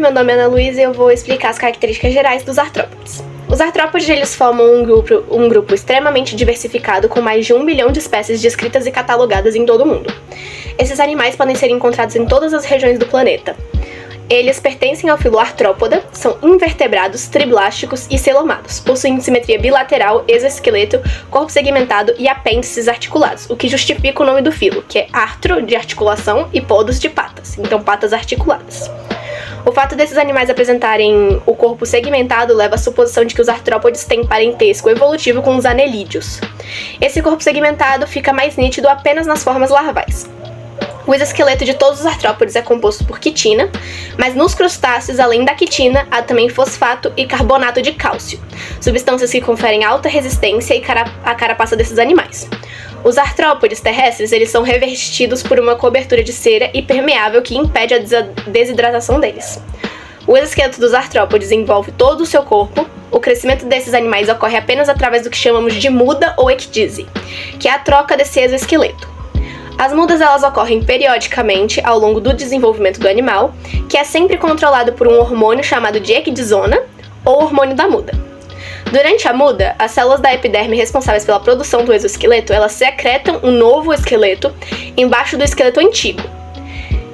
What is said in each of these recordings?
meu nome é Ana Luísa e eu vou explicar as características gerais dos artrópodes. Os artrópodes eles formam um grupo extremamente diversificado com mais de 1 bilhão de espécies descritas e catalogadas em todo o mundo. Esses animais podem ser encontrados em todas as regiões do planeta. Eles pertencem ao filo Artrópoda, são invertebrados, triblásticos e celomados, possuindo simetria bilateral, exoesqueleto, corpo segmentado e apêndices articulados, o que justifica o nome do filo, que é artro, de articulação, e podos, de patas, então patas articuladas. O fato desses animais apresentarem o corpo segmentado leva à suposição de que os artrópodes têm parentesco evolutivo com os anelídeos. Esse corpo segmentado fica mais nítido apenas nas formas larvais. O exoesqueleto de todos os artrópodes é composto por quitina, mas nos crustáceos, além da quitina, há também fosfato e carbonato de cálcio, substâncias que conferem alta resistência à carapaça desses animais. Os artrópodes terrestres eles são revestidos por uma cobertura de cera impermeável que impede a desidratação deles. O exoesqueleto dos artrópodes envolve todo o seu corpo. O crescimento desses animais ocorre apenas através do que chamamos de muda ou ecdise, que é a troca desse exoesqueleto. As mudas elas ocorrem periodicamente ao longo do desenvolvimento do animal, que é sempre controlado por um hormônio chamado de ecdisona, ou hormônio da muda. Durante a muda, as células da epiderme responsáveis pela produção do exoesqueleto, elas secretam um novo esqueleto embaixo do esqueleto antigo,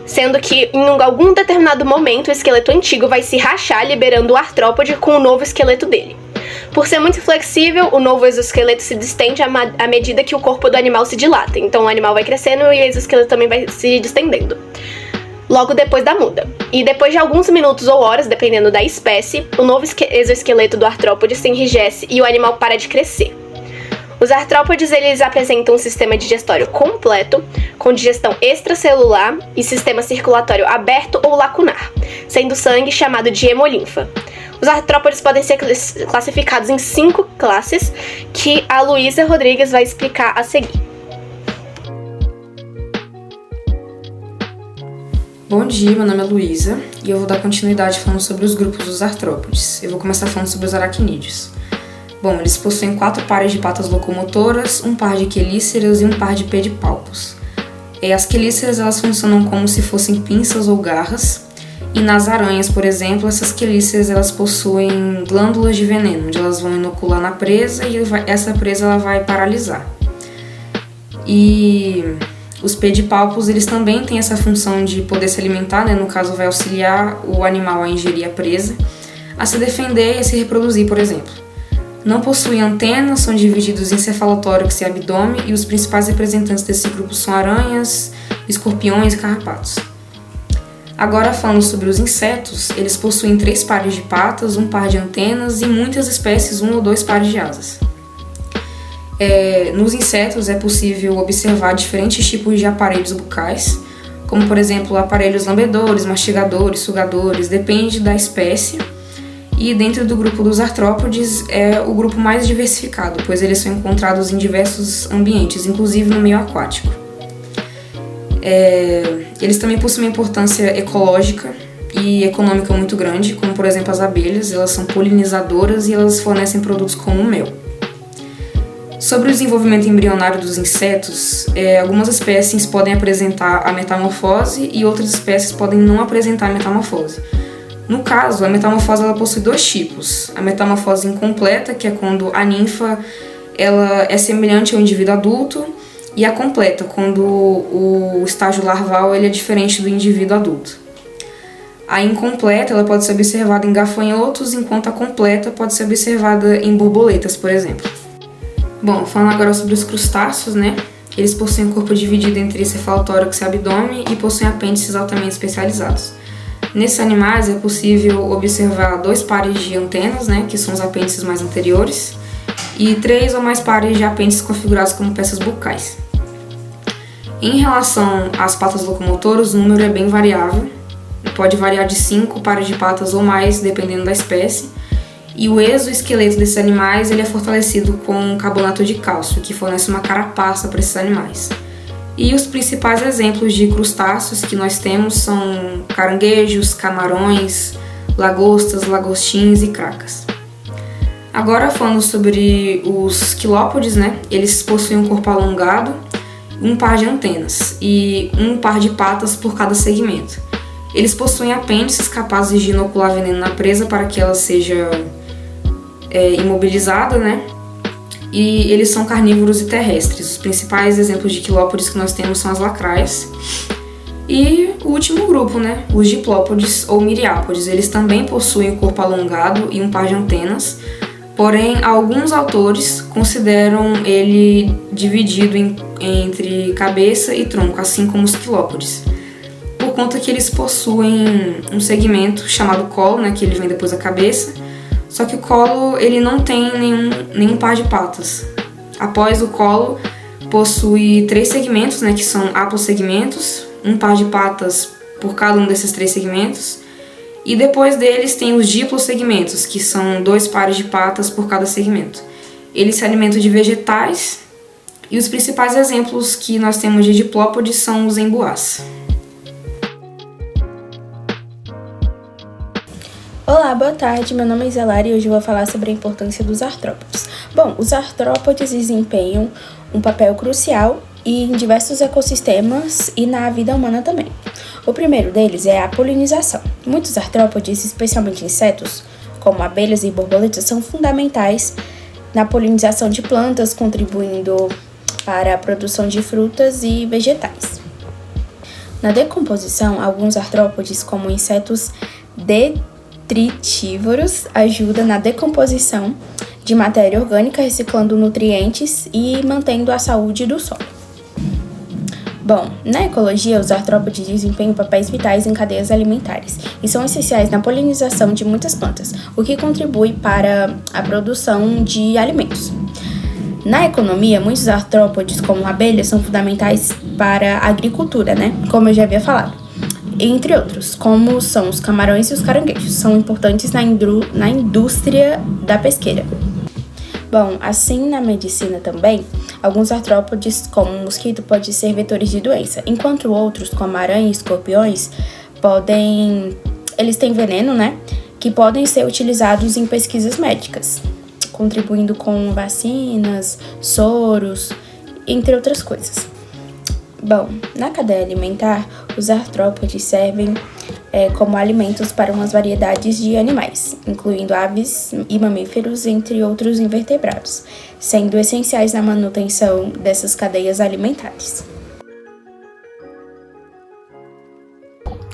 sendo que em algum determinado momento o esqueleto antigo vai se rachar, liberando o artrópode com o novo esqueleto dele. Por ser muito flexível, o novo exoesqueleto se distende à medida que o corpo do animal se dilata. Então o animal vai crescendo e o exoesqueleto também vai se distendendo logo depois da muda. E depois de alguns minutos ou horas, dependendo da espécie, o novo exoesqueleto do artrópode se enrijece e o animal para de crescer. Os artrópodes eles apresentam um sistema digestório completo, com digestão extracelular e sistema circulatório aberto ou lacunar, sendo sangue chamado de hemolinfa. Os artrópodes podem ser classificados em 5 classes, que a Luísa Rodrigues vai explicar a seguir. Bom dia, meu nome é Luísa e eu vou dar continuidade falando sobre os grupos dos artrópodes. Eu vou começar falando sobre os aracnídeos. Bom, eles possuem 4 pares de patas locomotoras, um par de quelíceras e um par de pedipalpos. As quelíceras elas funcionam como se fossem pinças ou garras. E nas aranhas, por exemplo, essas quelíceras elas possuem glândulas de veneno, onde elas vão inocular na presa e essa presa ela vai paralisar. E os pedipalpos eles também têm essa função de poder se alimentar, né? No caso vai auxiliar o animal a ingerir a presa, a se defender e a se reproduzir, por exemplo. Não possuem antenas, são divididos em cefalotórax e abdômen e os principais representantes desse grupo são aranhas, escorpiões e carrapatos. Agora falando sobre os insetos, eles possuem 3 pares de patas, um par de antenas e muitas espécies 1 ou 2 pares de asas. Nos insetos é possível observar diferentes tipos de aparelhos bucais, como por exemplo aparelhos lambedores, mastigadores, sugadores, depende da espécie. E dentro do grupo dos artrópodes é o grupo mais diversificado, pois eles são encontrados em diversos ambientes, inclusive no meio aquático. Eles também possuem uma importância ecológica e econômica muito grande, como por exemplo as abelhas, elas são polinizadoras e elas fornecem produtos como o mel. Sobre o desenvolvimento embrionário dos insetos, algumas espécies podem apresentar a metamorfose e outras espécies podem não apresentar a metamorfose. No caso, a metamorfose ela possui 2 tipos. A metamorfose incompleta, que é quando a ninfa ela é semelhante ao indivíduo adulto, e a completa, quando o estágio larval ele é diferente do indivíduo adulto. A incompleta ela pode ser observada em gafanhotos, enquanto a completa pode ser observada em borboletas, por exemplo. Bom, falando agora sobre os crustáceos, né? Eles possuem um corpo dividido entre cefalotórax e abdômen e possuem apêndices altamente especializados. Nesses animais é possível observar 2 pares de antenas, né? Que são os apêndices mais anteriores, e 3 ou mais pares de apêndices configurados como peças bucais. Em relação às patas locomotoras, o número é bem variável, pode variar de 5 pares de patas ou mais, dependendo da espécie, e o exoesqueleto desses animais ele é fortalecido com carbonato de cálcio, que fornece uma carapaça para esses animais. E os principais exemplos de crustáceos que nós temos são caranguejos, camarões, lagostas, lagostins e cracas. Agora falando sobre os quilópodes, né? Eles possuem um corpo alongado, um par de antenas e um par de patas por cada segmento. Eles possuem apêndices capazes de inocular veneno na presa para que ela seja imobilizada, né? E eles são carnívoros e terrestres. Os principais exemplos de quilópodes que nós temos são as lacraias. E o último grupo, né? Os diplópodes ou miriápodes. Eles também possuem o corpo alongado e um par de antenas, porém, alguns autores consideram ele dividido entre cabeça e tronco, assim como os quilópodes, por conta que eles possuem um segmento chamado colo, né, que ele vem depois da cabeça, só que o colo ele não tem nenhum par de patas. Após o colo, possui 3 segmentos, né, que são apossegmentos, um par de patas por cada um desses 3 segmentos, e depois deles tem os diplossegmentos, que são 2 pares de patas por cada segmento. Eles se alimentam de vegetais, e os principais exemplos que nós temos de diplópodes são os embuás. Olá, boa tarde, meu nome é Zelara e hoje eu vou falar sobre a importância dos artrópodes. Bom, os artrópodes desempenham um papel crucial em diversos ecossistemas e na vida humana também. O primeiro deles é a polinização. Muitos artrópodes, especialmente insetos, como abelhas e borboletas, são fundamentais na polinização de plantas, contribuindo para a produção de frutas e vegetais. Na decomposição, alguns artrópodes, como insetos detritívoros, ajudam na decomposição de matéria orgânica, reciclando nutrientes e mantendo a saúde do solo. Bom, na ecologia, os artrópodes desempenham papéis vitais em cadeias alimentares e são essenciais na polinização de muitas plantas, o que contribui para a produção de alimentos. Na economia, muitos artrópodes, como abelhas, são fundamentais para a agricultura, né? Como eu já havia falado. Entre outros, como são os camarões e os caranguejos, são importantes na indústria da pesqueira. Bom, assim na medicina também, alguns artrópodes, como o mosquito, podem ser vetores de doença, enquanto outros, como aranha e escorpiões, eles têm veneno, né, que podem ser utilizados em pesquisas médicas, contribuindo com vacinas, soros, entre outras coisas. Bom, na cadeia alimentar, os artrópodes servem como alimentos para umas variedades de animais, incluindo aves e mamíferos, entre outros invertebrados, sendo essenciais na manutenção dessas cadeias alimentares.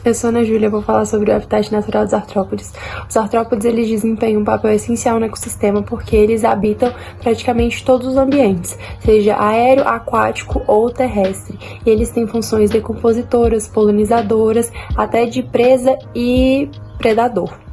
Eu sou Ana Júlia, vou falar sobre o habitat natural dos artrópodes. Os artrópodes eles desempenham um papel essencial no ecossistema porque eles habitam praticamente todos os ambientes, seja aéreo, aquático ou terrestre. E eles têm funções decompositoras, polinizadoras, até de presa e predador.